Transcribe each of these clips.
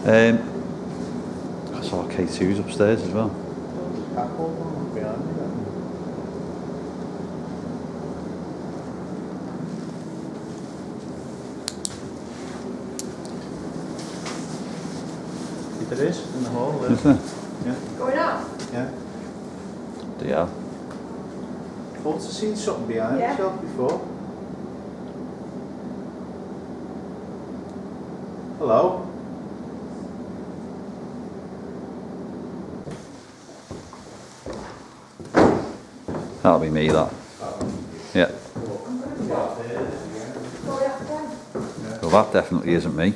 I saw K2's upstairs as well. There is, in the hall. Is there? Yeah. Going out? Yeah. Yeah. Thought to seen something behind yourself before. Hello? That'll be me, that. Yeah. Well, that definitely isn't me.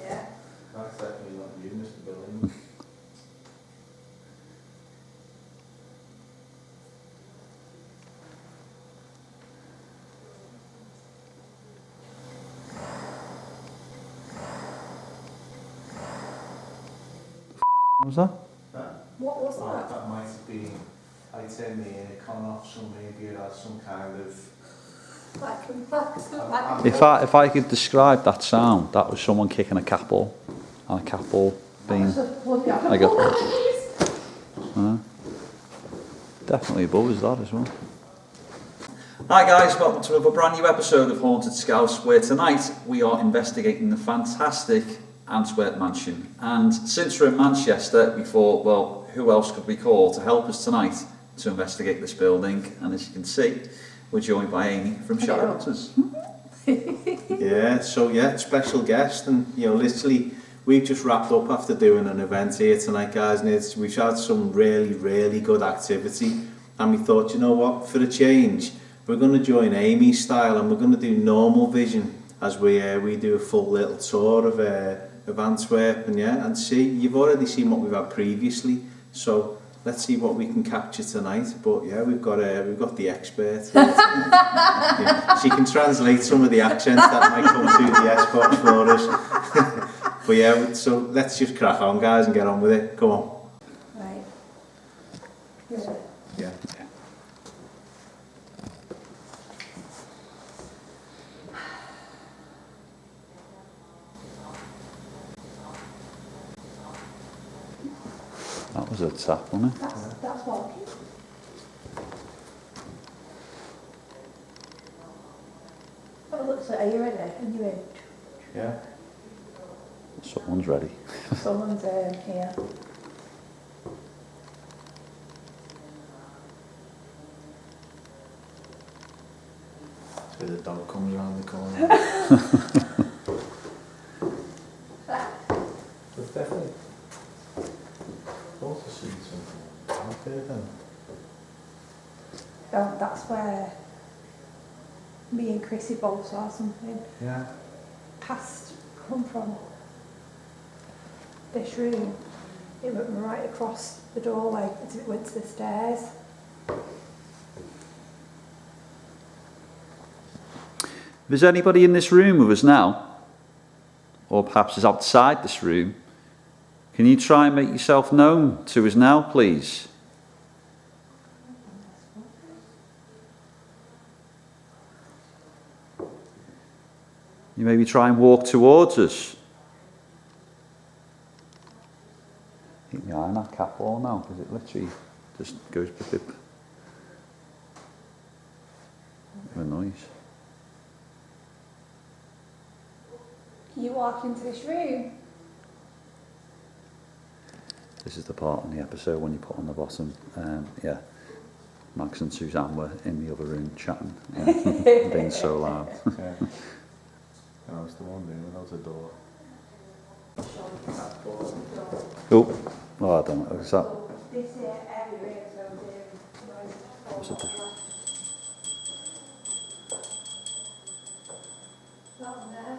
Yeah. That's definitely not you, Mr. Billing. What was that? What was that? That might have been, I'd say the aircon off, so maybe it has some kind of... If I could describe that sound, that was someone kicking a cat ball. And a cat ball being... I got... definitely a buzz, that as well. Hi guys, welcome to another brand new episode of Haunted Scouse, where tonight we are investigating the fantastic Antwerp mansion. And since we're in Manchester, we thought, well, who else could we call to help us tonight to investigate this building? And as you can see, we're joined by Aimee from Shadowhunters. Special guest, and literally we've just wrapped up after doing an event here tonight, guys, and we've had some really good activity, and we thought, you know what, for a change, we're going to join Aimee's style, and we're going to do normal vision as we do a full little tour of Antwerp, and see, you've already seen what we've had previously, so let's see what we can capture tonight. But yeah, we've got the expert here tonight. She can translate some of the accents that might come through the S-box for us. But yeah, so let's just crack on, guys, and get on with it. Come on. Right. Yeah. That was a tap, wasn't it? That's walking. Oh, it looks like, are you ready? Are you in? Yeah. Someone's ready. Someone's here. So the dog comes around the corner. But definitely. Also seen something out there then. Oh, that's where me and Chrissy both saw something. Yeah. Come from this room. It went right across the doorway as it went to the stairs. If there's anybody in this room with us now, or perhaps is outside this room, can you try and make yourself known to us now, please? You maybe try and walk towards us. Keep my eye on that cat ball now, because it literally just goes bip bip. With a noise. Can you walk into this room? This is the part in the episode when you put on the bottom, Max and Suzanne were in the other room chatting, being so loud. Yeah. I was the one doing without a door. I don't know, is that... This area is What's it? that one there.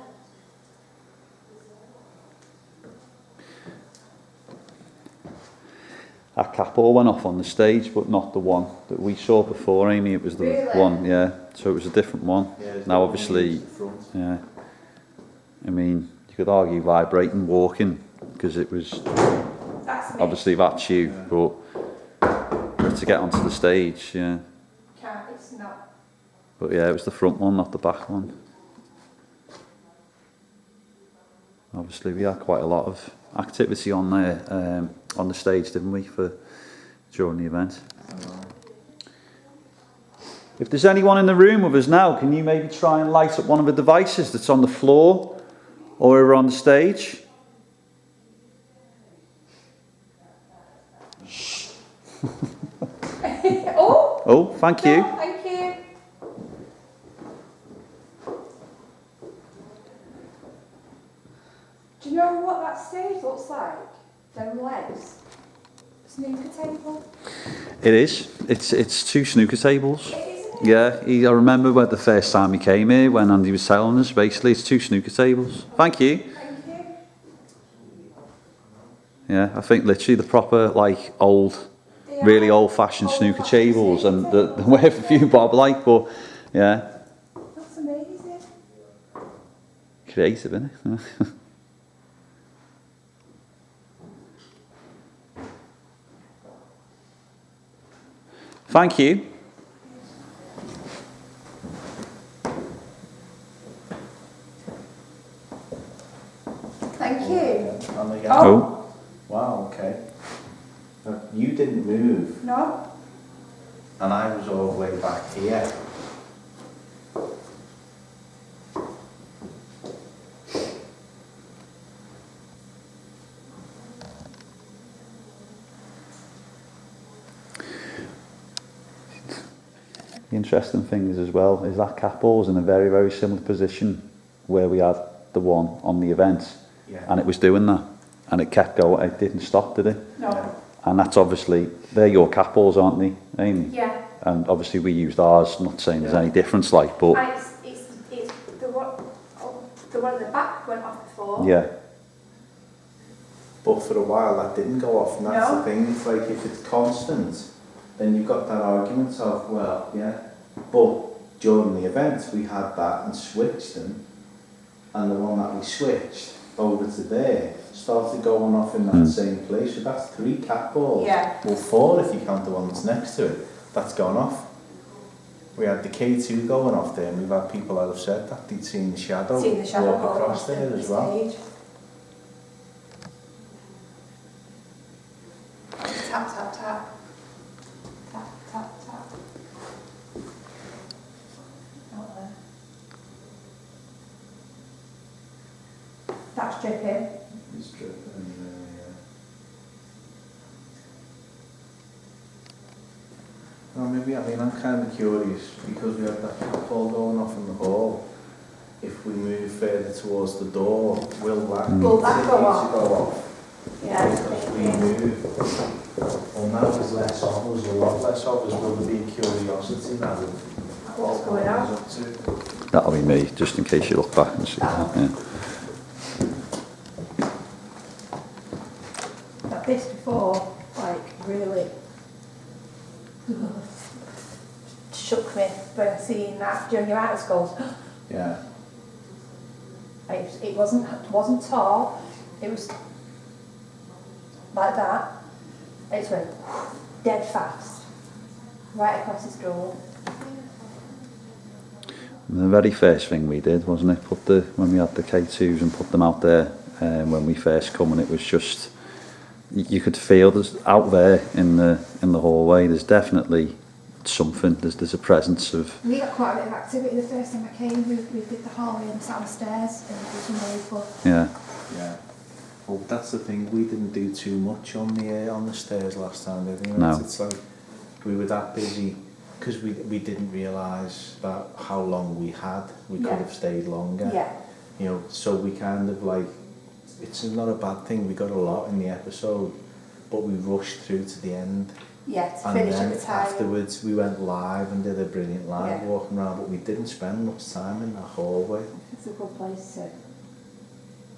That cat ball went off on the stage, but not the one that we saw before, Aimee. It was the one, yeah. So it was a different one. Yeah, now, obviously, yeah. I mean, you could argue vibrating, walking, because it was obviously that's you, but to get onto the stage, yeah. It's not. But yeah, it was the front one, not the back one. obviously we had quite a lot of activity on there, on the stage, didn't we, during the event. If there's anyone in the room with us now, can you maybe try and light up one of the devices that's on the floor or over on the stage? Oh, thank you. No, thank you. Do you know what that stage looks like? Them legs? Snooker table? It is. It's 2 snooker tables. It is, isn't it? Yeah, I remember when the first time he came here, when Andy was telling us, basically it's 2 snooker tables. Thank you. Thank you. Yeah, I think literally the proper, like, really old-fashioned snooker tables, and they're worth a few bob, like, but, yeah. That's amazing. Creative, isn't it? Thank you. Thank you. Oh. Wow, okay. You didn't move, No? and I was all the way back here. The interesting thing is as well, is that cat ball's in a very, very similar position where we had the one on the event, and it was doing that, and it kept going, it didn't stop, did it? No. And that's obviously, they're your cat balls, aren't they, Aimee? Yeah. And obviously we used ours, not saying there's any difference, like, but... And it's the one at the back went off before. Yeah. But for a while that didn't go off, and that's No. the thing, it's like if it's constant, then you've got that argument of, well, yeah, but during the event we had that and switched them, and the one that we switched over to there started going off in that same place, so that's 3 cat balls. Yeah. Well, 4 if you count the one that's next to it, that's gone off. We had the K2 going off there, and we've had people that have said that they'd seen the shadow, walk across there as well. Tap, tap, tap. Tap, tap, tap. Out there. That's dripping. It's dripping, yeah. Well, maybe, I mean, I'm kind of curious, because we have that cat ball going off in the hall, if we move further towards the door, will that Will that go continue off? to go off? Yeah. Because we move. Well, now there's less of us, a lot less of us. Will there be curiosity now of What's going on? up to? That'll be me, just in case you look back and see that, yeah. Like this before, like, really shook me when seeing that during your outer goes. Yeah. It wasn't tall, it was like that. It just went dead fast, right across his door. The very first thing we did, wasn't it, when we had the K2s and put them out there, when we first come, and it was just, you could feel there's out there in the hallway, there's definitely something, there's a presence of... We got quite a bit of activity the first time I came. We did the hallway and sat on the stairs, and it was unbelievable. Yeah. Yeah. Well, that's the thing. We didn't do too much on the stairs last time, did we? No. It's like we were that busy because we didn't realise that how long we had. We could have stayed longer. Yeah. You know, so we kind of like, it's not a bad thing. We got a lot in the episode, but we rushed through to the end. Yeah, to And finish then at the time. afterwards we went live and did a brilliant live Yeah. walking around, but we didn't spend much time in that hallway. It's a good place to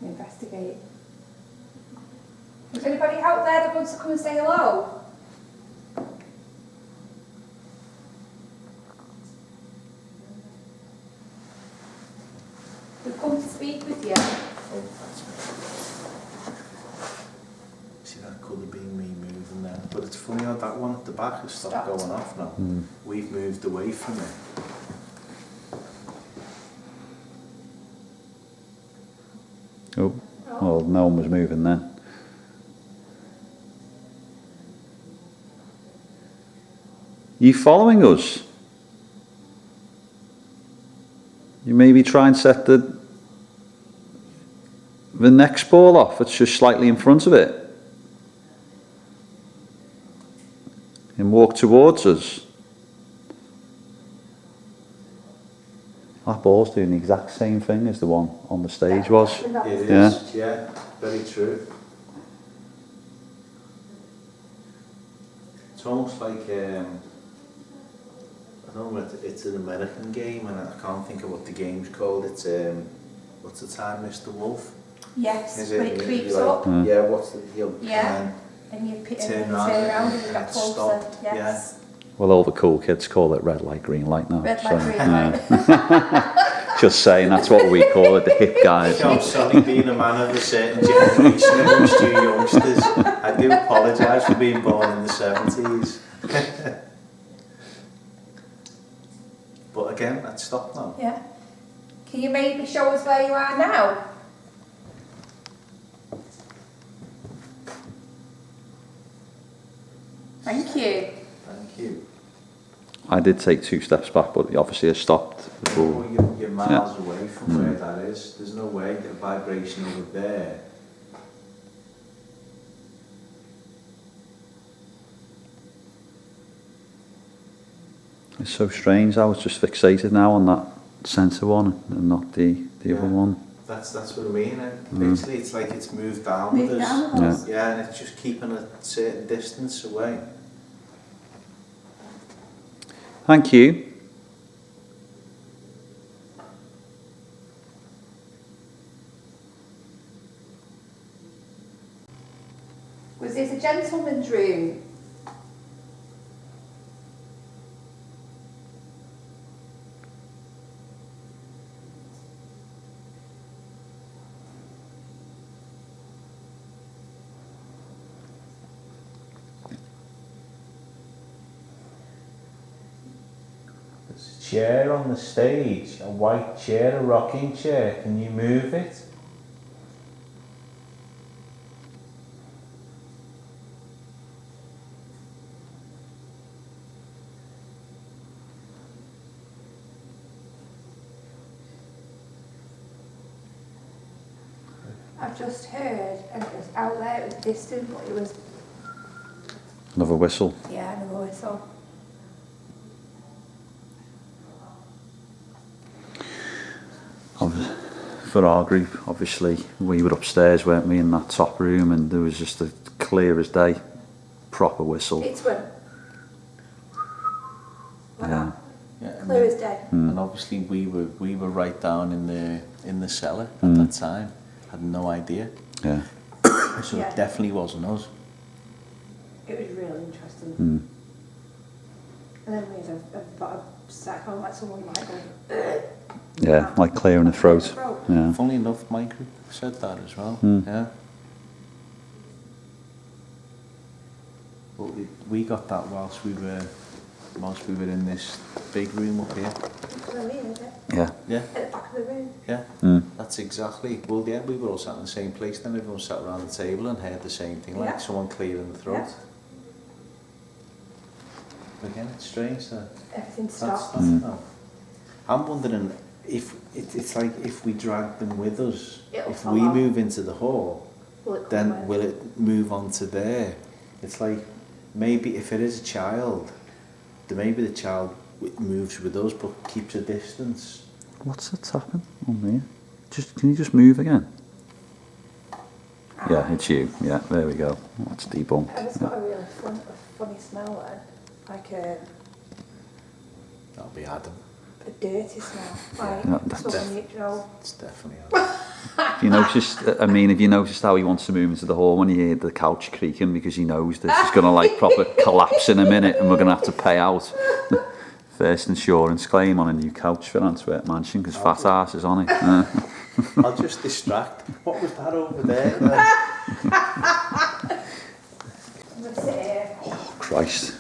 investigate. Is anybody out there that wants to come and say hello? They've come to speak with you. Oh, that's good. See, that could have been me moving there. But it's funny how that one at the back has stopped going off now. We've moved away from it. Oh. Oh. no one was moving then. You following us? You maybe try and set the next ball off. It's just slightly in front of it. And walk towards us. That ball's doing the exact same thing as the one on the stage was. It is, yeah, very true. It's almost like, I don't know, it's an American game, and I can't think of what the game's called. It's, what's the time, Mr. Wolf? Yes, when it creeps like, up. Yeah, what's the, And you turn around and you got it's closer. stopped, Yes. Well, all the cool kids call it red light, green light now. Red light, green light. Just saying, that's what we call it, the hip guys. I'm sorry, being a man of a certain generation amongst you youngsters. I do apologise for being born in the 70s. But again, that's stopped now. Yeah. Can you maybe show us where you are now? Thank you. Thank you. I did take 2 steps back, but obviously I stopped before. Well, you're miles away from where that is. There's no way the vibration over there. It's so strange. I was just fixated now on that centre one and not the other one. That's what I mean. Literally, it's like it's moved down with Moved us. down with us. Yeah, and it's just keeping a certain distance away. Thank you. Was this a gentleman's room? There's a chair on the stage, a white chair, a rocking chair. Can you move it? I've just heard, and it was out there, it was distant, but it was, Another whistle. yeah, another whistle. For our group, obviously, we were upstairs, weren't we, in that top room, and there was just a clear as day, proper whistle. It's when, Yeah. clear as day. And obviously we were right down in the cellar at that time. Had no idea. Yeah. So Yeah. it definitely wasn't us. It was really interesting. Mm. And then we had a sat home like someone like going, Yeah, like clearing the throat. Yeah. Funnily enough, my group said that as well. Yeah. But we got that whilst we were in this big room up here. Yeah. Yeah. At the back of the room. Yeah. Mm. That's exactly. Well, yeah, we were all sat in the same place. Then everyone sat around the table and heard the same thing, like Yeah. someone clearing the throat. Yeah. Again, it's strange that Everything that's stopped. no. I'm wondering if it's like if we drag them with us, It'll if fall we off. move into the hall, Will it come then with? will it move on to there? It's like maybe if it is a child, then maybe the child moves with us but keeps a distance. What's that tapping on there? Can you just move again? Yeah, it's you. Yeah, there we go. That's debunked. And it's got a really funny smell then. Like That'll be Adam. a dirty smell. Like Yeah, that's someone you know. It's definitely Adam. Have you noticed, have you noticed how he wants to move into the hall when you hear the couch creaking because he knows this is going to like proper collapse in a minute and we're going to have to pay out first insurance claim on a new couch for Antwerp mansion because fat ass is on it. I'll just distract. What was that over there? I'm sit here. Oh, Christ.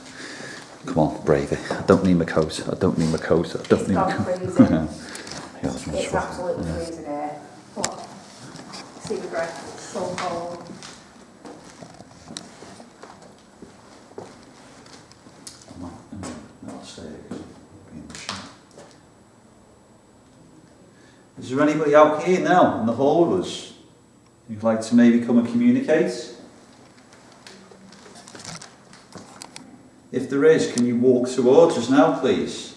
Come on, brave it. I don't need my coat. I don't need my coat. I don't It's need my gone coat. freezing. Yeah, that's It's right. absolutely freezing here. But see the breath, so upstairs. Being the shop. Is there anybody out here now in the hall with us who'd like to maybe come and communicate? If there is, can you walk towards us now, please?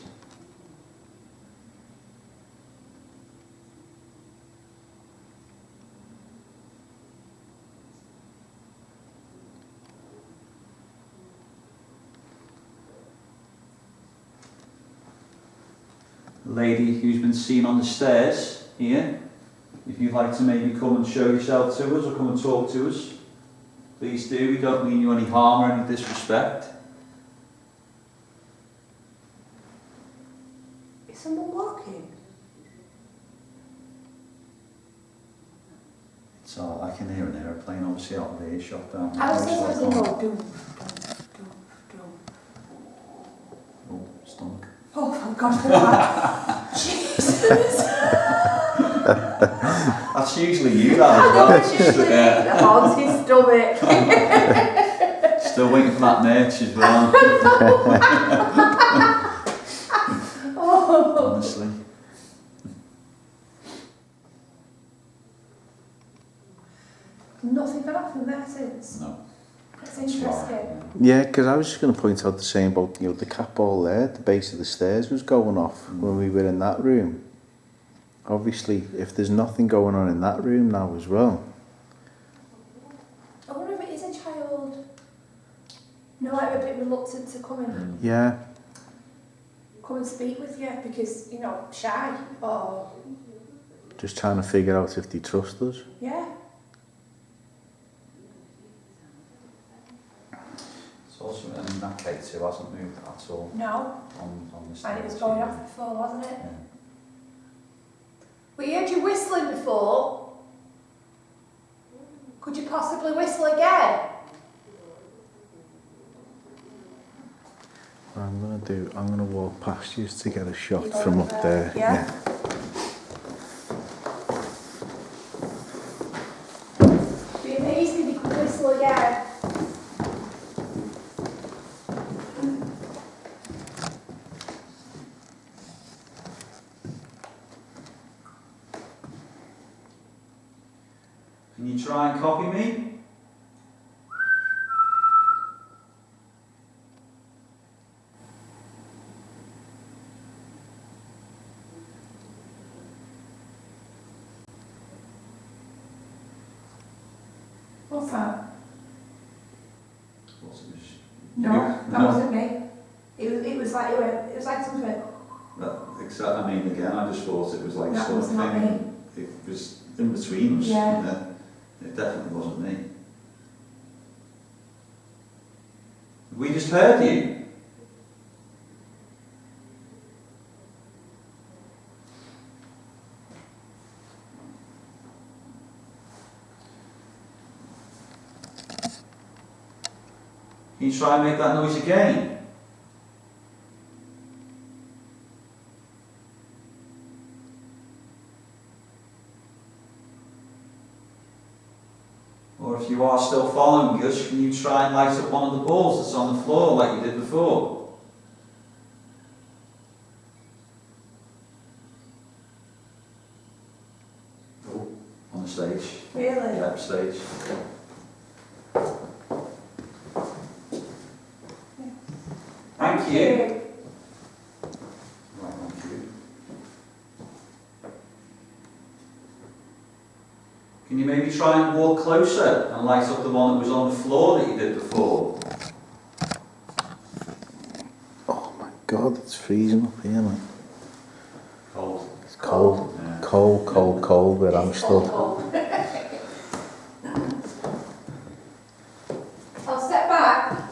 Lady who's been seen on the stairs here, if you'd like to maybe come and show yourself to us or come and talk to us, please do. We don't mean you any harm or any disrespect. Is someone walking? It's all, I can hear an aeroplane obviously out of earshot down there. I was thinking it was a doom. Oh, stunk. Oh, thank God for that. Jesus. That's usually you, that as I know well. it's usually the haunted stomach. Still waiting for that merch as well. Oh. Honestly. Nothing bad from there since. No. That's interesting. Yeah, because I was just going to point out the same about, you know, the cat ball there, the base of the stairs was going off when we were in that room. Obviously, if there's nothing going on in that room now as well. I wonder if it is a child. No, like a bit reluctant to come Yeah, and speak with you because, you know, shy or just trying to figure out if they trust us. yeah. It's also, I mean, that K2 hasn't moved at all No. on this. And it was going off before, wasn't it? Yeah. We heard you whistling before. Could you possibly whistle again? What I'm going to walk past you to get a shot You go from up up there. Yeah. It'd be amazing if you could whistle again. Can you try and copy me? What's that? What's it? No, that wasn't me. It was like something. Except, I mean, again, I just thought it was like That sort was of not thing. It was in between us. Yeah. You know? It definitely wasn't me. We just heard you. Can you try and make that noise again? Or if you are still following us, can you try and light up one of the balls that's on the floor like you did before? Oh, on the stage. Really? Yeah, stage. Thank you. Right, thank you. Can you maybe try and walk closer and light up the one that was on the floor that you did before? Oh my God, it's freezing up here, man. Cold. It's cold, Yeah. cold where I'm stood. I'll step back.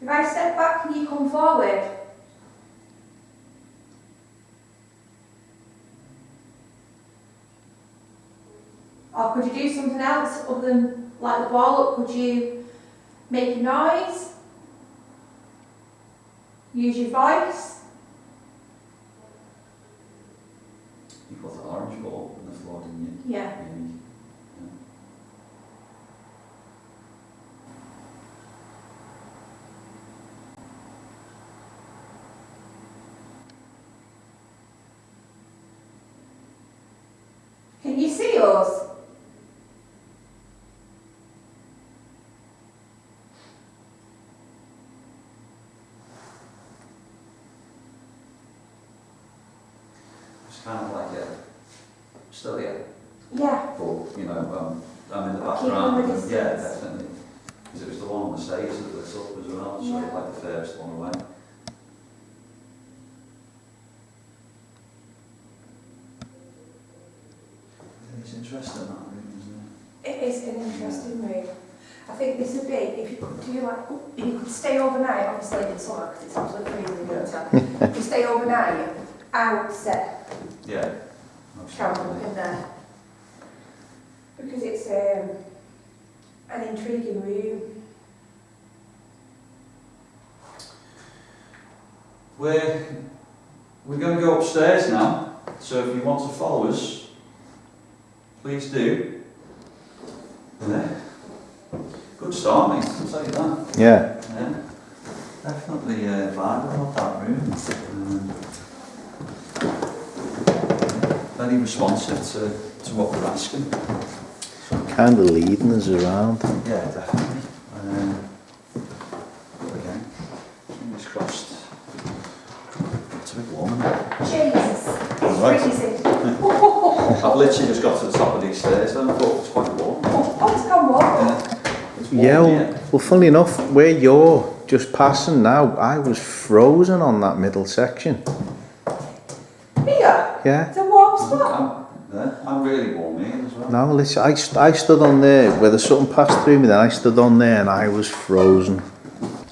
If I step back, can you come forward? Or could you do something else other than light the ball up? Could you make a noise? Use your voice? You got the orange ball on the floor, didn't you? Yeah. Maybe. goes. It's kind of like, still here. Yeah. But, you know, I'm in the Keep on background. the distance. Yeah, definitely. Because it was the one on the stage that lit up as well, so Yeah. like the first one away. It's interesting, that room, isn't It is an interesting room. I think this would be, if you could do like, if you could stay overnight, obviously in summer because it's absolutely freezing in winter. If you stay overnight, I would set it? Yeah. camp Absolutely. in there. Because it's an intriguing room. We're going to go upstairs now, so if you want to follow us, please do. Yeah. Good start, mate, I'll tell you that. Yeah. Yeah. Definitely vibrant of that room. Very responsive to what we're asking. Kind of leading us around. Yeah, definitely. But again, fingers crossed. It's a bit warm, isn't it? Jesus, it's Right. freezing. I've literally just got to the top of these stairs and I thought it's quite warm. Oh, it's gone warm. It's warm Yeah, here. well, funnily enough, where you're just passing now, I was frozen on that middle section. Here, Yeah. it's a warm spot. I'm really warm here as well. No, listen, I stood on there, where the something passed through me, then I stood on there and I was frozen.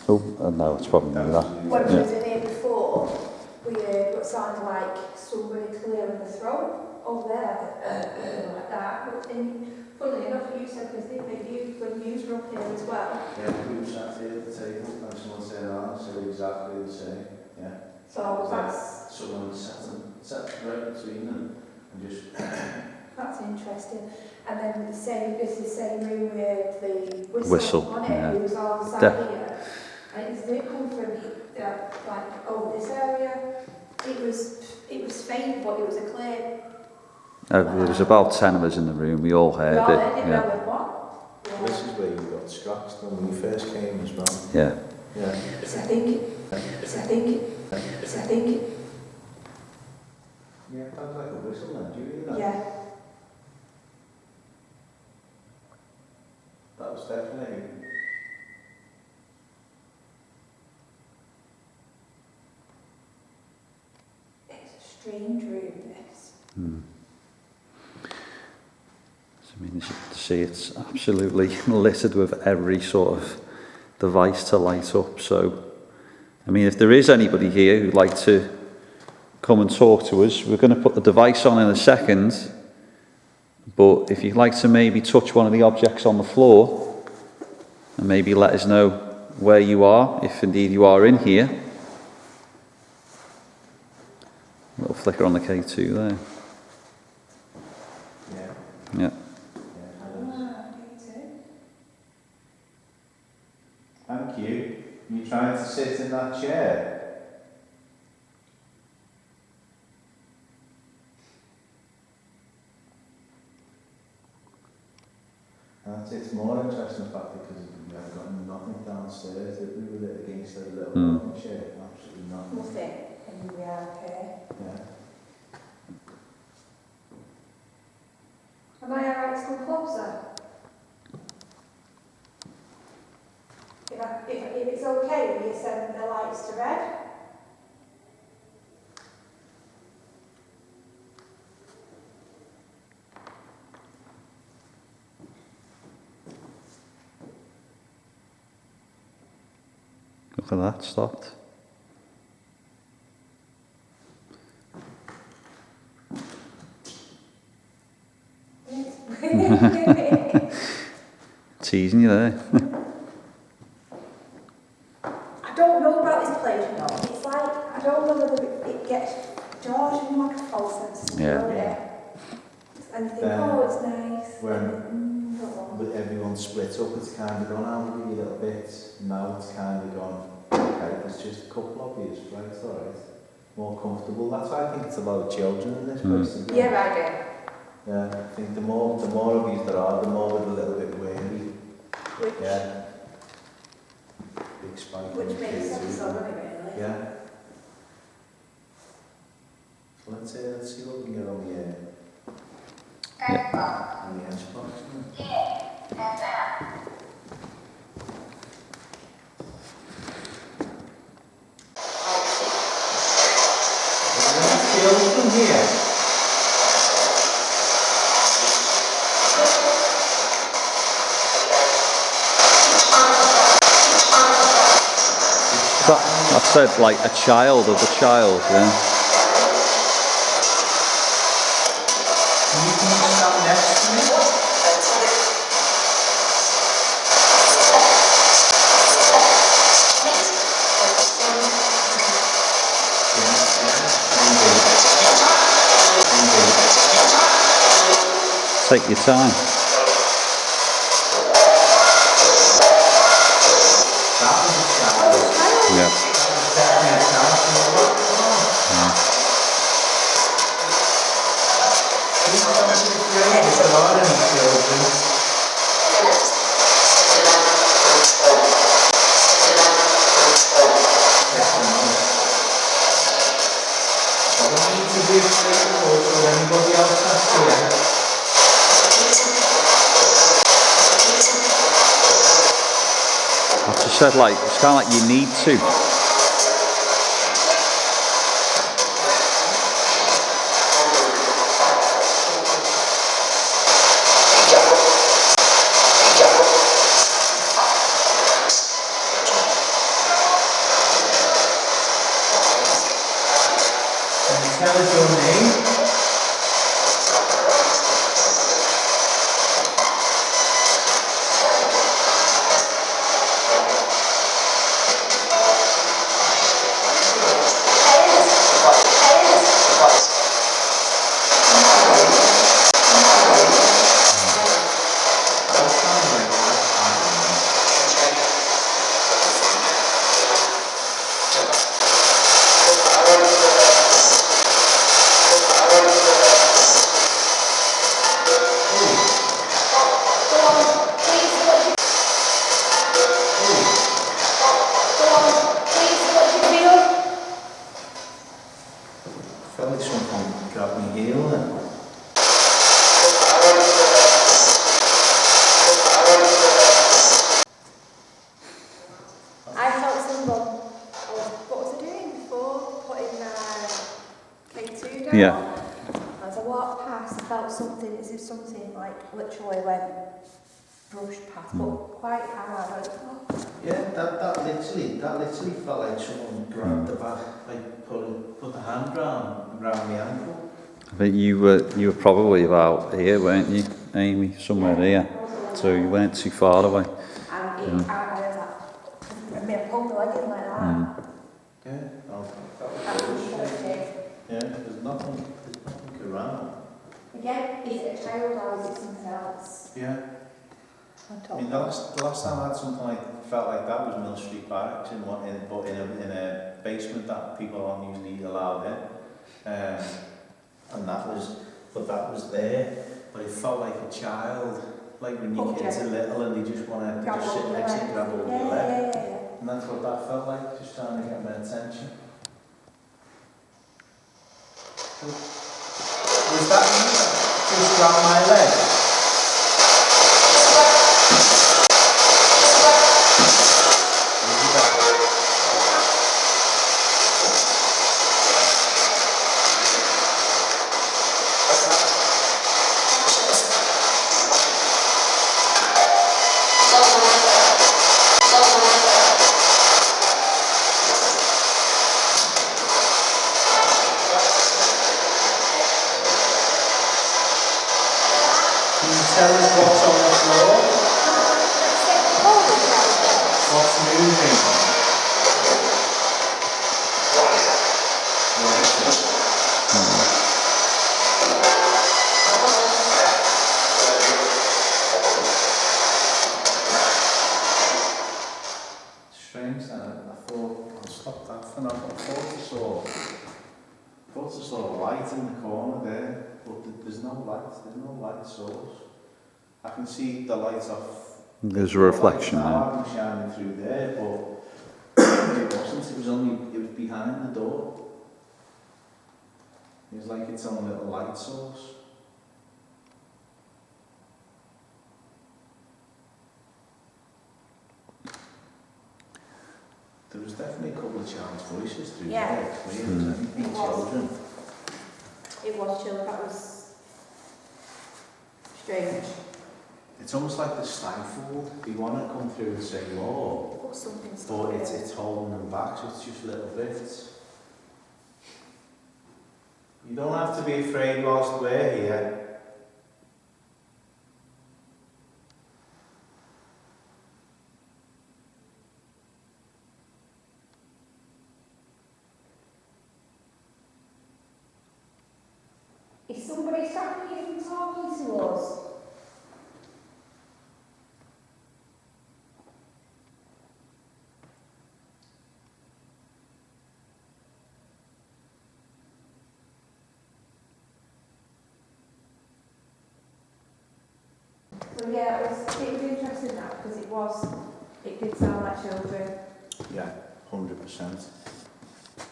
Oh, no, it's probably not that. When we was in here before, we heard what sounded like somebody clearing the throat over there, like that. But then, funnily enough, you said the thing that you, when you were up here as well. Yeah, we were sat here at the table and someone said, so exactly the same. Yeah. So that's Someone sat right between them and just... that's interesting. And then the same, this is the same room with the Whistle, on it, yeah. it was all sat here. And does it come from like over this area? It was faint, but it was a clear. There was about 10 of us in the room, we all heard No, I it. didn't Yeah. know it what. Yeah. This is where you got scratched when you first came as well. Yeah. Yeah. So I think. Yeah, that was like a whistle then, do you hear that? Yeah. That was definitely... It's a strange room, this. So, I mean, as you can see, it's absolutely littered with every sort of device to light up. So, I mean, if there is anybody here who'd like to come and talk to us, we're going to put the device on in a second. But if you'd like to maybe touch one of the objects on the floor and maybe let us know where you are, if indeed you are in here. A little flicker on the K2 there. Yeah. Yeah. Thank you. You trying to sit in that chair? It's more interesting the fact because we have got nothing downstairs that we were against a little rocking chair. Absolutely nothing. Nothing. And we are okay. Yeah. Am I alright to come closer? If it's okay, will you send the lights to red? Look at that, stopped. Teasing you there. I don't know about this place, you know. It's like, I don't know whether it gets George in like a false sense of security. And you think, oh, it's nice. When don't know. with everyone split up, it's kind of gone out a little bit. Now it's kind of gone, okay, there's just a couple of you, right, alright. More comfortable. That's why I think it's a lot of children in this place. as well. Yeah, I Yeah, I think the more of these there are, the more we're a little bit wary. Which, Yeah. Big spike. which makes sense already, really. Yeah. So let's see what we can get on the on the Xbox. From here. I said like a child of a child, yeah. Can you stand next to me? Take your time. That was a child. Yeah. Definitely a child. Please don't be afraid if there are any children. I don't need to be afraid of anybody else that's here. I just said like, it's kind of like you need to. Can you tell us your name? Felt like something grabbed me heel then. I felt someone, what was I doing before? Putting K2 down. Yeah. As I walked past, I felt something, as if something like literally went brushed past, but quite hard. I was like, oh. Yeah, that literally felt like someone grabbed the back, like put the hand around the ankle. I think you were probably about here, weren't you, Aimee? Somewhere here. So you weren't too far away. And it, I was like, I mean, I pulled the leg in like that. Yeah, That was shocking. yeah, there's nothing around. Again, is it a child or is it something else? Yeah. I mean, the last time I had something like felt like that was Mill Street Barracks in a basement that people aren't usually allowed in, and that was there, but it felt like a child, like when your kids are little and they just want to just sit next to you and grab hold of your leg, and that's what that felt like, just trying to get my attention. Was that you? Just grab my leg? Tell us what's on the floor. What's moving? Strange that I thought I'll stop that for now. I thought I saw a light in the corner there. but there's no light. There's no light source. I can see the light off. There's a reflection now. there. I'm shining through there, but it wasn't. It was behind the door. It was like its own little light source. There was definitely a couple of child's voices through there. Clear as anything. Children. It was children. That was strange. It's almost like they're stifled. They want to come through and say more, Or something. but it's holding them back, so it's just little bits. You don't have to be afraid whilst we're here. Is somebody stopping you from talking to us? So yeah, it was interesting that because it did sound like children. Yeah, 100%.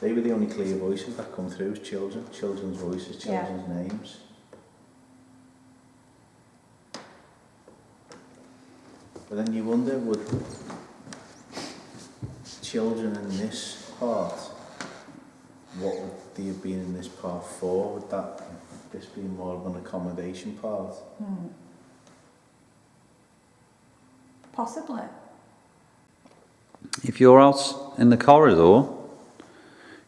They were the only clear voices that come through, children's voices, children's names. But then you wonder, would children in this part, what would they have been in this part for? Would this be more of an accommodation part? Possibly. If you're out in the corridor,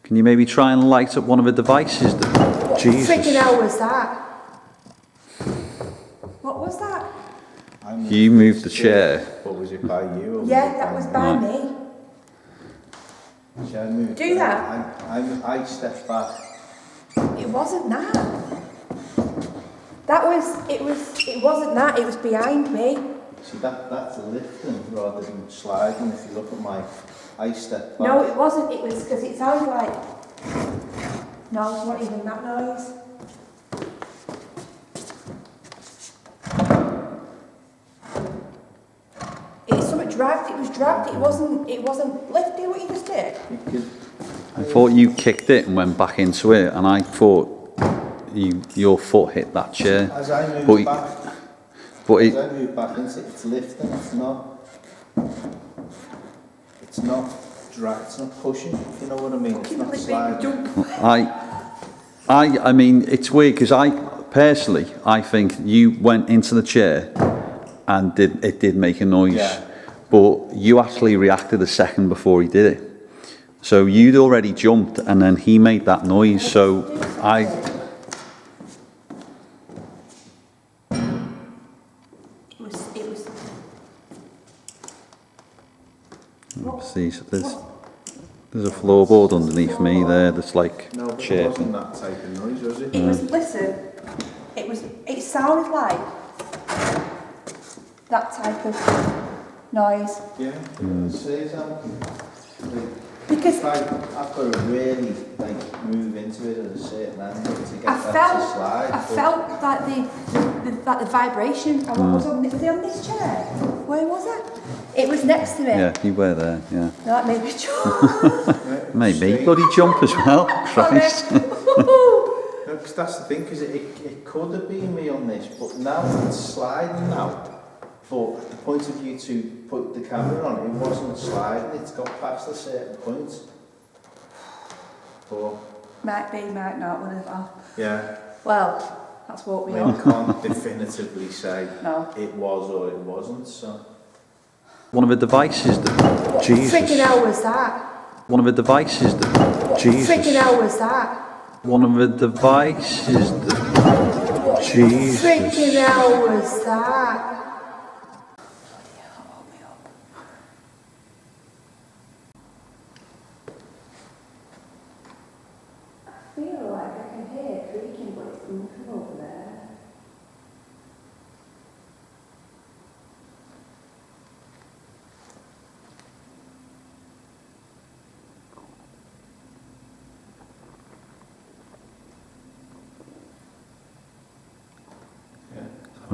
can you maybe try and light up one of the devices? Jesus. Freaking hell was that? What was that? You moved the chair. What was it by you? Or Yeah, that was by me. Yeah, I moved. Do that. I stepped back. It wasn't that. It wasn't that, it was behind me. See, that's lifting rather than sliding. If you look at I stepped back. No, it wasn't, it was because it sounded like, no, it's not even that noise. It's something dragged, it was dragged, it wasn't lifting what you just did. I thought you kicked it and went back into it, and I thought your foot hit that chair. As I moved back. But as I move back into it, it's lifting, it's not drag, it's not pushing, if you know what I mean, it's not sliding. I mean, it's weird because I think you went into the chair and it did make a noise, but you actually reacted a second before he did it. So you'd already jumped and then he made that noise, so See, so there's a floorboard underneath me there that's like no, but chirping. It wasn't that type of noise, was it? It was, listen, it sounded like that type of noise. Yeah, it says because I've got to really move into it at a certain angle to get that to slide. I felt like the vibration. Was it on this chair? Where was it? It was next to me. Yeah, you were there, yeah. No, it made me jump. Made me bloody jump as well, Christ. No, because that's the thing, because it could have been me on this, but now it's sliding now. But the point of view to put the camera on, it wasn't sliding, it's got past a certain point. But Might be, might not, whatever. yeah. Well, that's what we I are. can't definitively say No. it was or it wasn't, so. One of the devices What freaking hell was that? One of the devices Jesus. Freaking hell was that? One of the devices Jesus. Freaking hell was that? I feel like I can hear it creaking, but it's moving over there.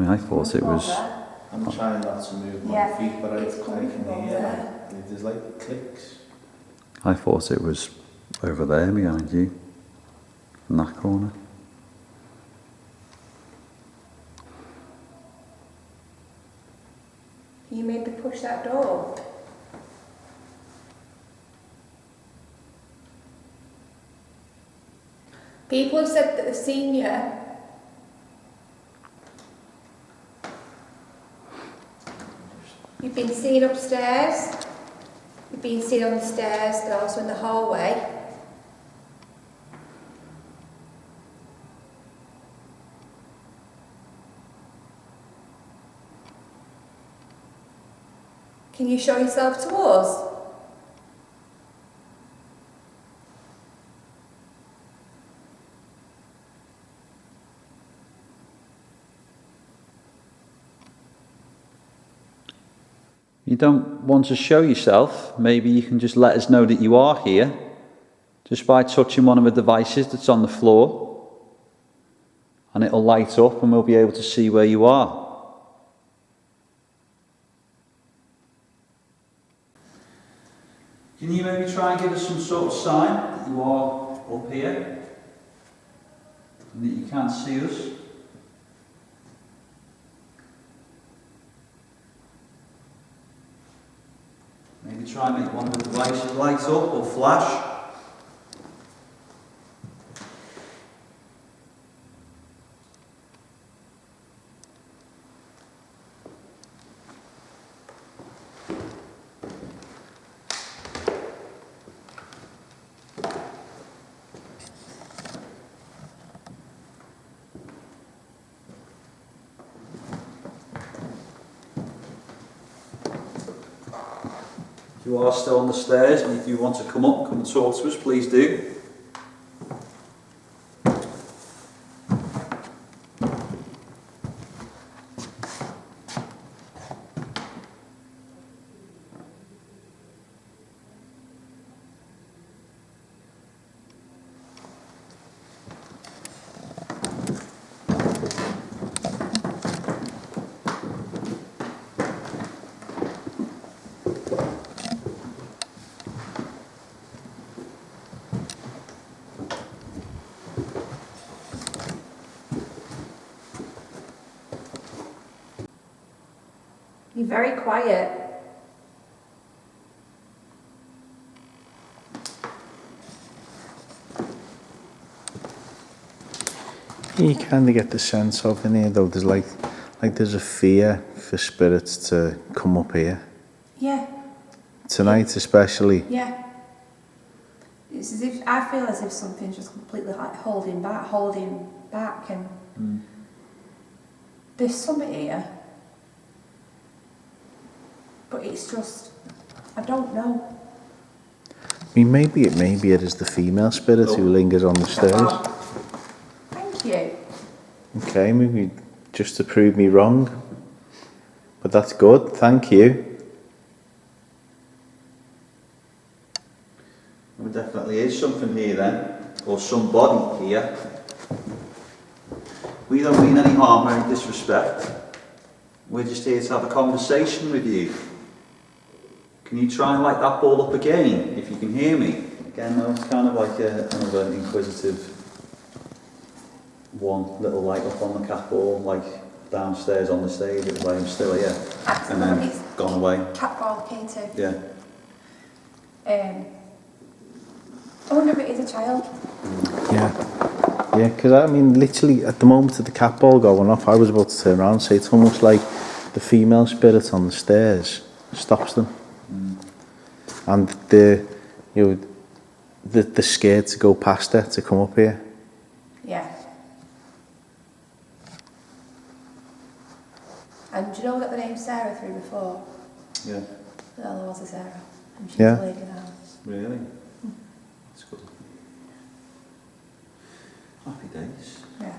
I thought it was... I'm trying not to move my feet, but I can hear there's like clicks. I thought it was over there behind you, in that corner. Can you maybe push that door? People have said that they've seen you. You've been seen upstairs. You've been seen on the stairs and also in the hallway. Can you show yourself to us? You don't want to show yourself, maybe you can just let us know that you are here, just by touching one of the devices that's on the floor, and it'll light up and we'll be able to see where you are. Can you maybe try and give us some sort of sign that you are up here, and that you can see us? Maybe try and make one of the devices light up or flash. If you are still on the stairs and if you want to come and talk to us, please do. You're very quiet. You kind of get the sense of in here though, there's like there's a fear for spirits to come up here. Yeah. Tonight especially. Yeah. It's as if I feel as if something's just completely like holding back, and there's something here, but it's just I don't know. I mean, maybe it is the female spirit who lingers on the stairs. Thank you. Okay, maybe just to prove me wrong, but that's good. Thank you. There definitely is something here then, or somebody here. We don't mean any harm or any disrespect. We're just here to have a conversation with you. Can you try and light that ball up again, if you can hear me? Again, though, it's kind of like another inquisitive one, little light up on the cat ball, like downstairs on the stage, it was like, I'm still here. And then it's gone away. Cat ball, Katie. Yeah. I wonder if it is a child. Yeah, because I mean, literally at the moment of the cat ball going off, I was about to turn around and say it's almost like the female spirit on the stairs stops them, and they're scared to go past her to come up here. Yeah. And do you know that the name Sarah through before? Yeah. Well, there was a Sarah, and she's Yeah. a lady now. Really? That's good. Happy days. Yeah.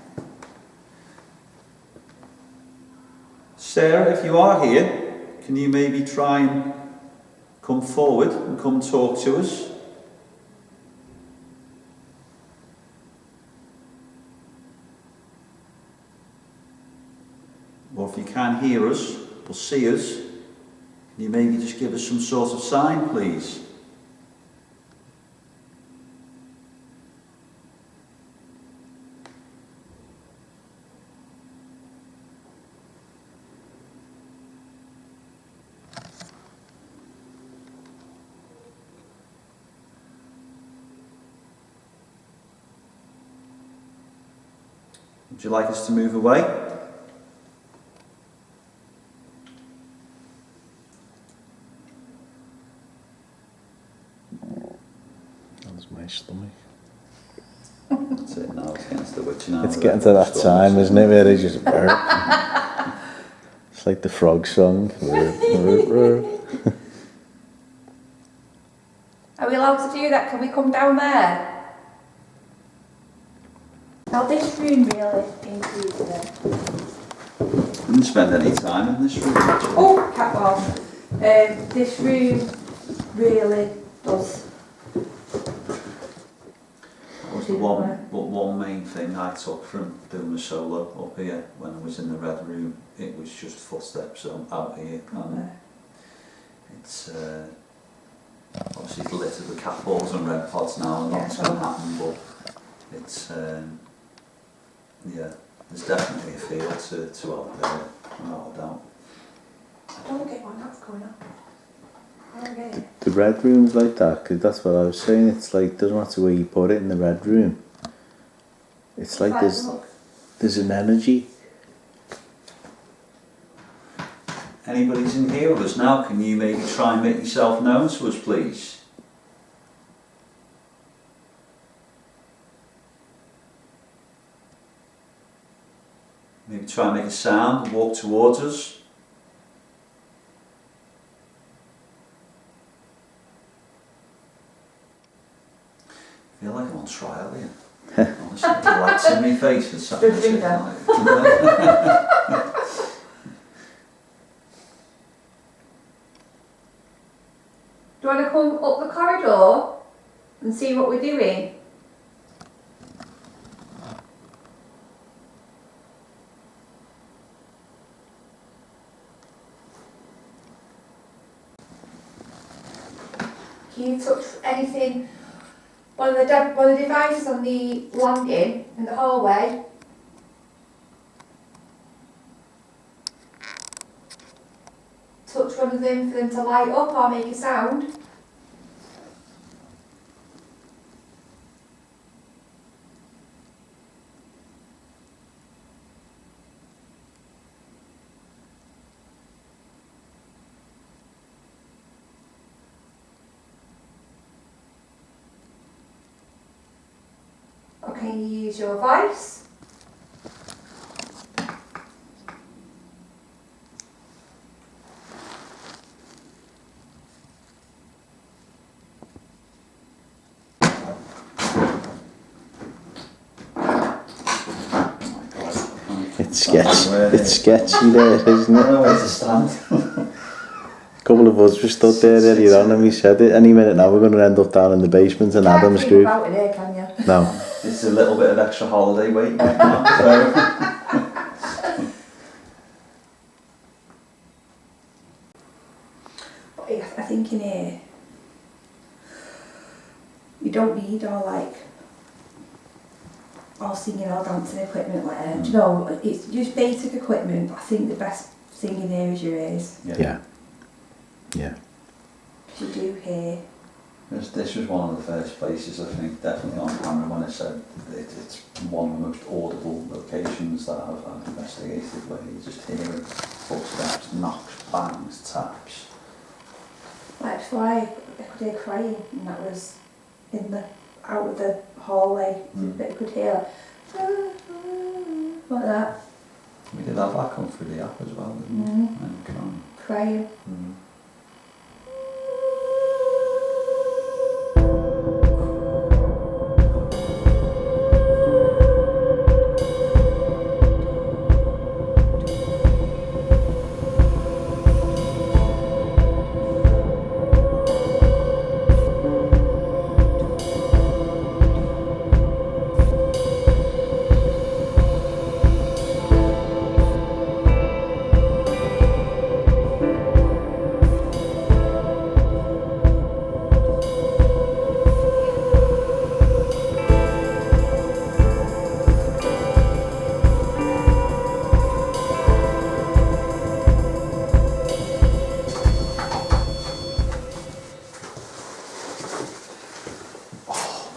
Sarah, if you are here, can you maybe try and come forward and come talk to us? can't hear us but see us, can you maybe just give us some sort of sign, please? Would you like us to move away? That's my stomach. That's it now, it's getting to the witching hour. It's getting to that time, isn't it, where they just... It's like the frog song. Are we allowed to do that? Can we come down there? Now this room really includes it. Didn't spend any time in this room, actually. Oh, cat ball. This room really does. That was the one main thing I took from doing the solo up here when I was in the red room. It was just footsteps out here. And it's obviously littered with cat balls and red pods now, and that's going to happen, but it's yeah, there's definitely a feel to out there, without a doubt. I don't get why that's going on. I don't get it. The red room's like that, because that's what I was saying. It's like, doesn't matter where you put it in the red room. It's like there's an energy. Anybody's in here with us now, can you maybe try and make yourself known to us, please? Maybe try and make a sound and walk towards us. I feel like I'm on trial here. Honestly, the lights in my face and something. Good thing then. Do you want to come up the corridor and see what we're doing? Can you touch anything? One of the devices on the landing in the hallway. Touch one of them for them to light up or make a sound. Or can you use your voice? It's sketchy there, isn't it? Where to stand? A couple of us were stood there earlier on and we said it. Any minute now we're going to end up down in the basement in Adam's group. About it here, can you? No. It's a little bit of extra holiday waiting. But I think in here, you don't need all singing or dancing equipment like that. Do you know, it's just basic equipment, but I think the best thing in here is your ears. Yeah. You do hear. This was one of the first places, I think, definitely on camera, when I said it's one of the most audible locations that I've investigated, where you just hear footsteps, knocks, bangs, taps. Like before I could hear crying, and that was out of the hallway, but you could hear like that. We did have that come through the app as well, didn't we? And Crying.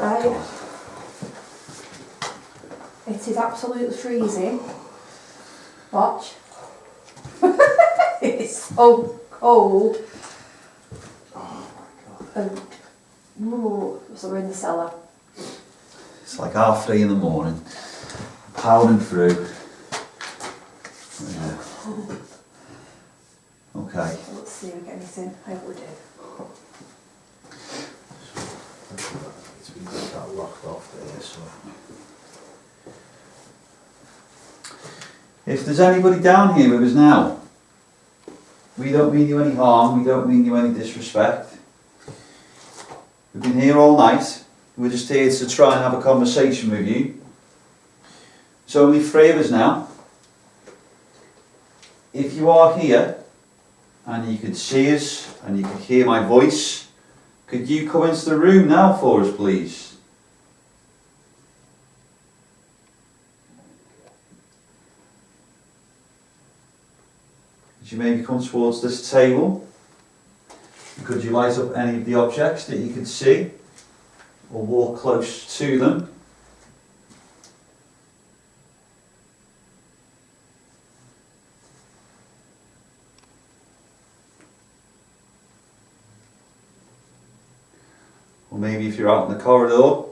Right. It is absolutely freezing. Watch. It's so cold. Oh my God. And, ooh, so we're in the cellar. It's like 3:30 in the morning, powering through. Yeah. Okay. Let's see if we get anything. I hope we do. We've got that locked off there, so. If there's anybody down here with us now, we don't mean you any harm, we don't mean you any disrespect. We've been here all night, we're just here to try and have a conversation with you. There's only 3 of us now. If you are here, and you can see us, and you can hear my voice, could you come into the room now for us, please? Could you maybe come towards this table? Could you light up any of the objects that you can see? Or walk close to them? Or maybe if you're out in the corridor,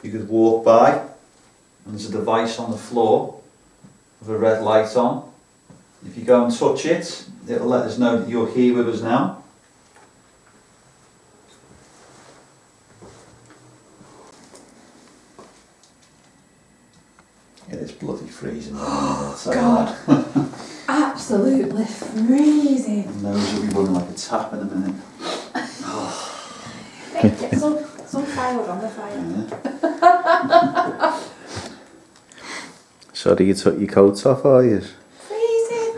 you could walk by and there's a device on the floor with a red light on. If you go and touch it, it'll let us know that you're here with us now. It is bloody freezing. Oh, God. Absolutely freezing. Nose will be running like a tap in a minute. Hey, get some firewood on the fire. Yeah. Sorry, you took your coats off, are you? Freezing.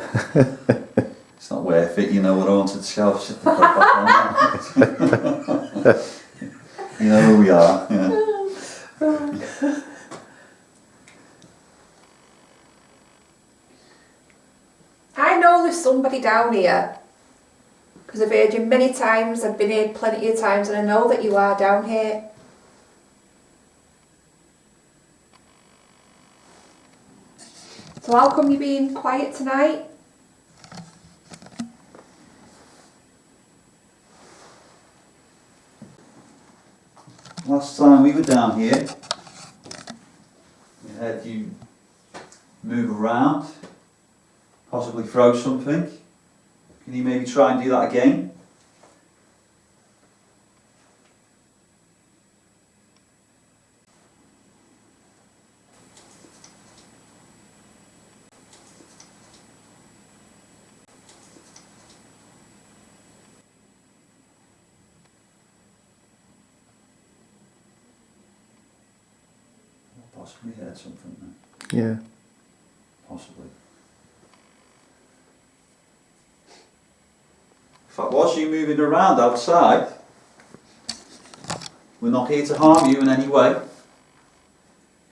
It's not worth it, you know, we're haunted Scouse. You know who we are. Yeah. I know there's somebody down here. Because I've heard you many times, I've been here plenty of times, and I know that you are down here. So how come you're being quiet tonight? Last time we were down here, we had you move around, possibly throw something. Can you maybe try and do that again? Possibly heard something then. Yeah. Possibly. If I was you moving around outside, we're not here to harm you in any way.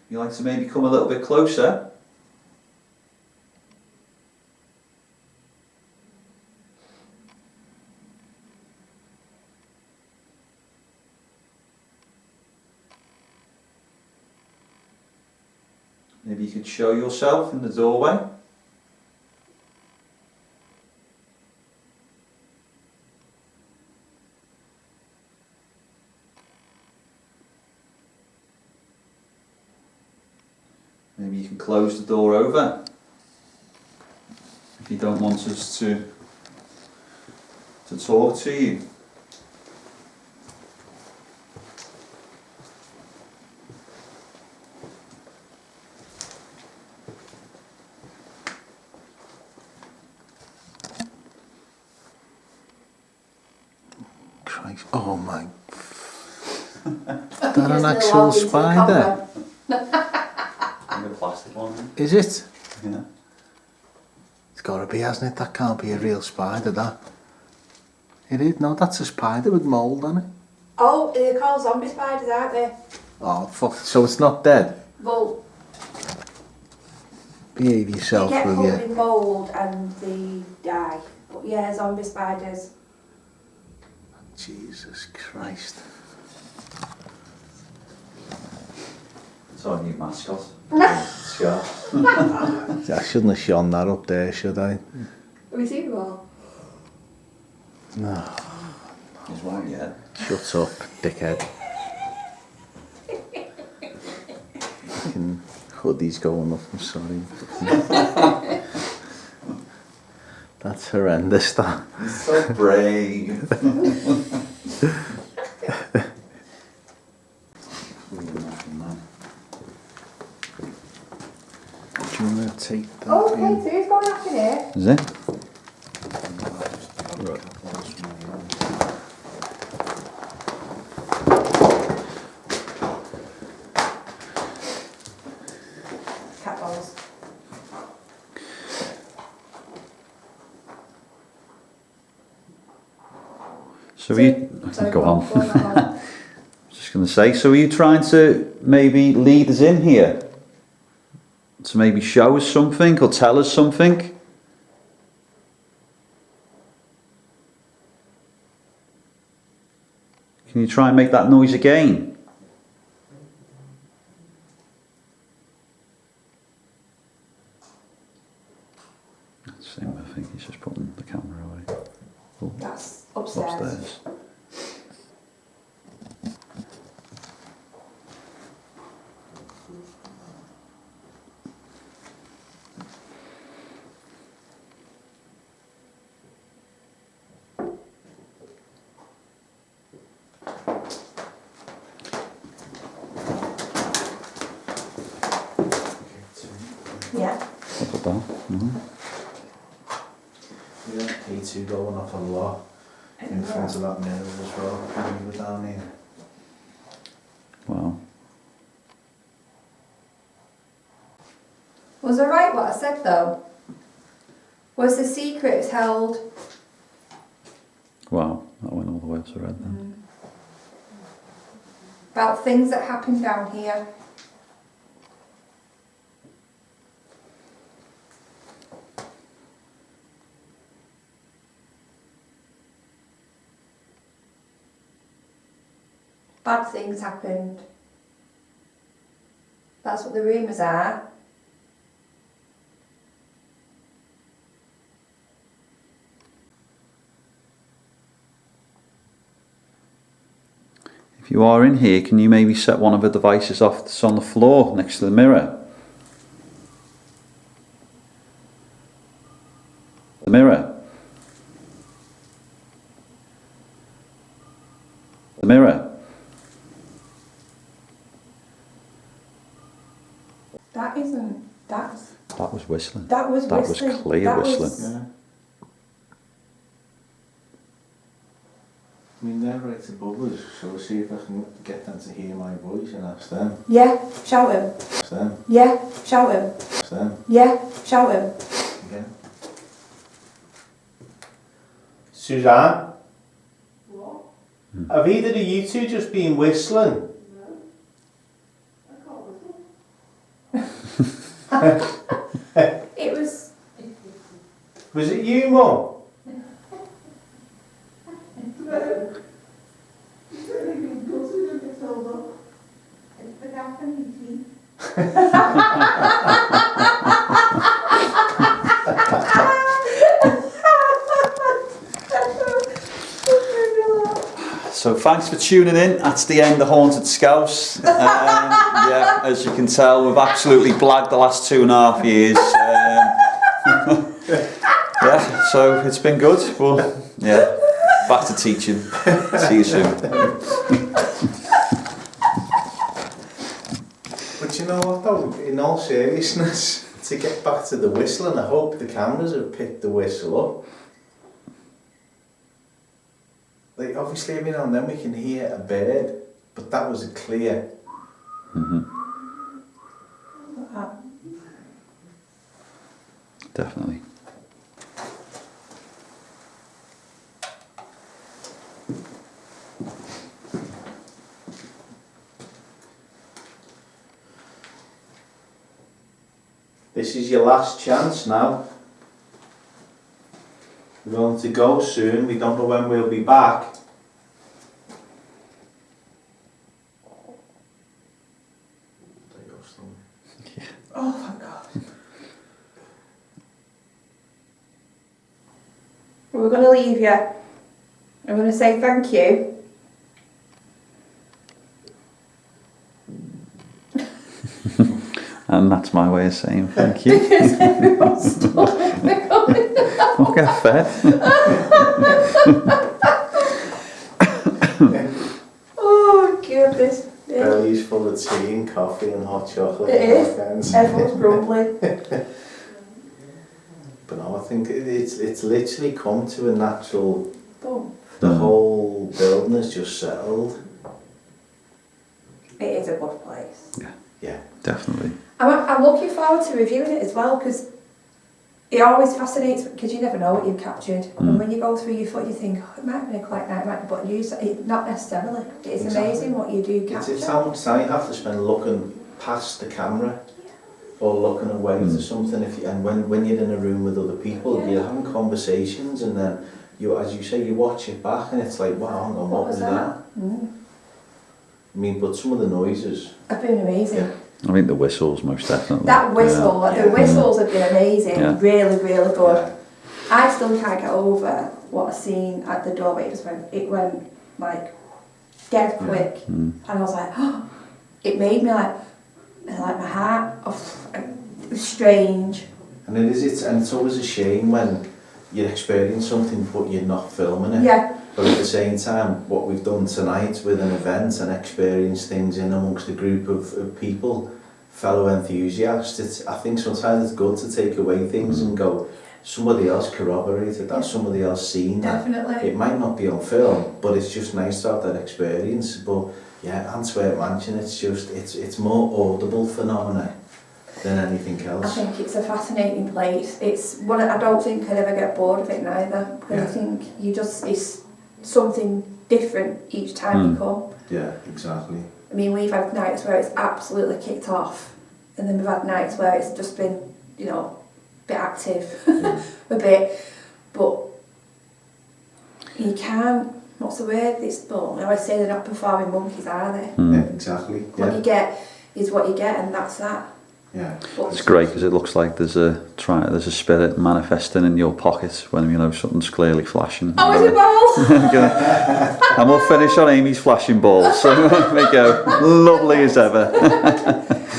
You like to maybe come a little bit closer. Maybe you could show yourself in the doorway. Maybe you can close the door over if you don't want us to talk to you. Christ. Oh my. Is that an actual spider? And a plastic one. Is it? Yeah. It's got to be, hasn't it? That can't be a real spider, that. It is? No, that's a spider with mould on it. Oh, they're called zombie spiders, aren't they? Oh, fuck. So it's not dead? Well, Behave they yourself, get will covered you? in mould and they die. But yeah, zombie spiders. Jesus Christ. It's our new mascot. Scouse. I shouldn't have shone that up there, should I? Have you seen them all? No. He's one, yeah. Shut up, dickhead. Fucking hoodie's going up, I'm sorry. That's horrendous, that. He's so brave. Do you want to take that? Oh, okay, so who's going after here? Is it? Right. Cat balls. So are you... Sorry, Go on. Go on. Just going to say, so are you trying to maybe lead us in here? To maybe show us something or tell us something? Can you try and make that noise again? That's him, I think he's just putting the camera away. Oh, That's upstairs. upstairs. Yeah. Up at that. Yeah, P2 going off a lot in front of that mirror as well. When we were down here. Wow. Was I right what I said though? Was the secrets held? Wow, that went all the way up to red then. About things that happened down here? Bad things happened. That's what the rumours are. If you are in here, can you maybe set one of the devices off that's on the floor next to the mirror? The mirror. The mirror. That isn't. That's. That was whistling. That was That whistling. was clear That whistling. was- Yeah. I mean, they're right above us, so we'll see if I can get them to hear my voice and ask them. Yeah, shout him. Ask them. Yeah, shout him. Ask them. Yeah, shout him. Again. Suzanne? What? Have either of you two just been whistling? No. I can't whistle. It was. Was it you, Mum? It's the gap in So thanks for tuning in. That's the end of Haunted Scouse. Yeah, as you can tell, we've absolutely blagged the last 2.5 years. Yeah, so it's been good. Well, yeah, back to teaching. See you soon. But you know what though, in all seriousness, to get back to the whistling, I hope the cameras have picked the whistle up. Like obviously every now and then we can hear a bird, but that was a clear. Definitely. This is your last chance now. We're going to go soon, we don't know when we'll be back. Oh, thank God. We're going to leave you. I'm going to say thank you. And that's my way of saying thank you. Because everyone's still coming. I'll get fed. Oh, goodness. Yeah. Belly's full of tea and coffee and hot chocolate. It is. Everyone's grumbling. But no, I think it's literally come to a natural. Boom. The whole building has just settled. It is a good place. Yeah. Definitely. I'm looking forward to reviewing it as well, because it always fascinates, because you never know what you've captured. And when you go through your foot, you think, oh, it might have been a quiet night, but not necessarily. It's amazing what you do capture. It's how much time you have to spend looking past the camera or looking away to something. And when you're in a room with other people, you're having conversations, and then you, as you say, you watch it back, and it's like, wow, hang on, what was that? I mean, but some of the noises have been amazing. Yeah. I think the whistles, most definitely. That whistle, the whistles have been amazing. Yeah. Really, really good. Yeah. I still can't get over what I seen at the door. It went like dead quick, and I was like, oh, it made me like my heart. Oh, it was strange. And it's always a shame when you experience something but you're not filming it. Yeah. But at the same time, what we've done tonight with an event and experience things in amongst a group of people, fellow enthusiasts, I think sometimes it's good to take away things and go, somebody else corroborated that, somebody else seen that. Definitely. It might not be on film, but it's just nice to have that experience. But yeah, Antwerp Mansion, it's more audible phenomena than anything else. I think it's a fascinating place. It's one I don't think I'd ever get bored of it neither, because I think it's something different each time you come. Yeah, exactly. I mean, we've had nights where it's absolutely kicked off, and then we've had nights where it's just been, a bit active, a bit, but you can't, what's the word? I always say they're not performing monkeys, are they? Yeah, exactly. What you get is what you get, and that's that. Yeah. But It's great because it looks like there's a spirit manifesting in your pocket when something's clearly flashing. Oh, is it ball? And we'll finish on Amy's flashing balls. So there we go. Lovely as ever.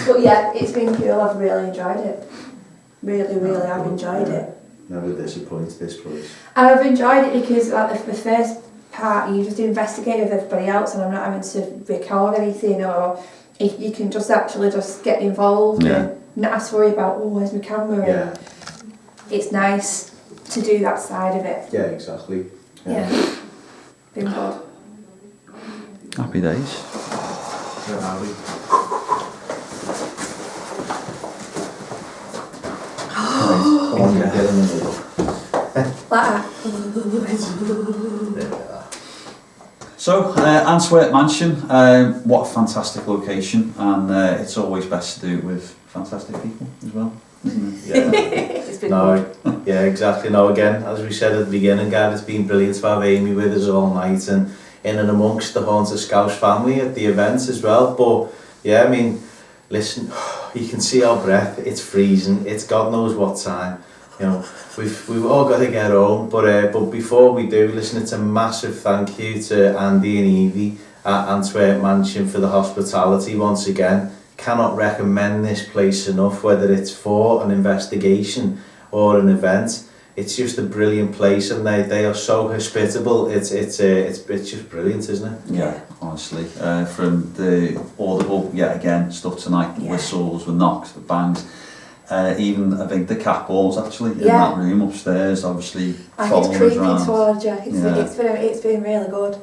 But yeah, it's been cool. I've really enjoyed it. Really, really have enjoyed it. Never disappoints this place. And I've enjoyed it because like the first part you just investigate with everybody else, and I'm not having to record anything, or you can just actually just get involved and not have to worry about, oh, where's my camera? Yeah. And it's nice to do that side of it. Yeah, exactly. Yeah. Been good. Happy days. Where are we? Come on, get in the middle. Like There we are. So, Antwerp Mansion, what a fantastic location, and it's always best to do it with fantastic people as well, isn't it? Yeah. It's been good. Yeah, exactly. No, again, as we said at the beginning, guys, it's been brilliant to have Aimee with us all night and in and amongst the Haunted Scouse family at the events as well. But yeah, I mean, listen, you can see our breath. It's freezing. It's God knows what time. We've all got to get home, but before we do, listen, it's a massive thank you to Andy and Evie at Antwerp Mansion for the hospitality once again. Cannot recommend this place enough, whether it's for an investigation or an event. It's just a brilliant place, and they are so hospitable. It's just brilliant, isn't it? Yeah, honestly, from the audible, stuff tonight, the whistles, the knocks, the bangs. Even I think the cat balls actually in that room upstairs, obviously following It's creepy us around. towards you. It's been really good.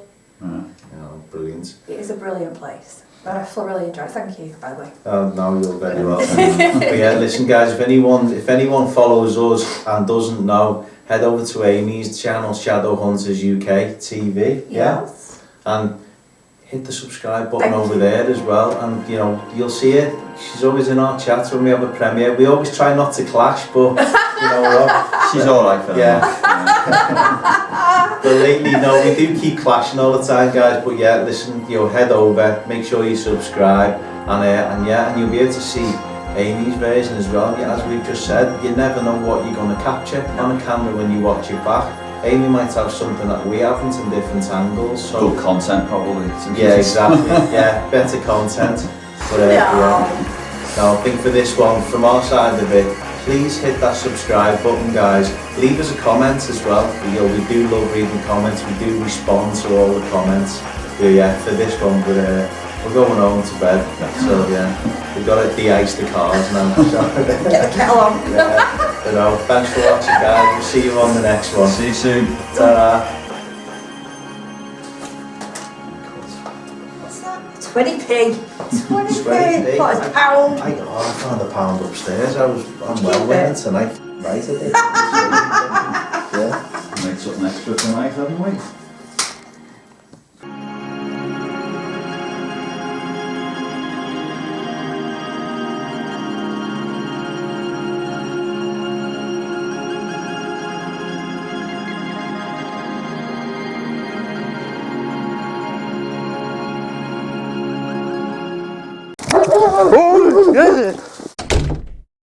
Brilliant. It is a brilliant place. I thoroughly enjoyed it. Thank you, by the way. No, you're very welcome. But yeah, listen, guys, if anyone follows us and doesn't know, head over to Aimee's channel, Shadow Hunters UK TV. Yes. And hit the subscribe button over there as well, and you'll see it. She's always in our chats when we have a premiere. We always try not to clash, but you know what? She's alright for that. But lately, no, we do keep clashing all the time, guys. But yeah, listen, head over, make sure you subscribe, and you'll be able to see Aimee's version as well. As we've just said, you never know what you're going to capture on a camera when you watch it back. Aimee might have something that we haven't in different angles. So good content probably. Yeah, exactly. Yeah, better content. But yeah. Now I think for this one, from our side of it, please hit that subscribe button, guys. Leave us a comment as well. We do love reading comments. We do respond to all the comments. But yeah, for this one, we're going home to bed. So yeah, we've got to de-ice the cars now. So, Get the kettle on. yeah, thanks for watching, guys. We'll see you on the next one. See you soon. Ta-da. 20p. 20p. What, a pound? I found a pound upstairs. I'm well winning tonight. Right, I did. Yeah. Made something extra tonight, haven't we? Oh, yes.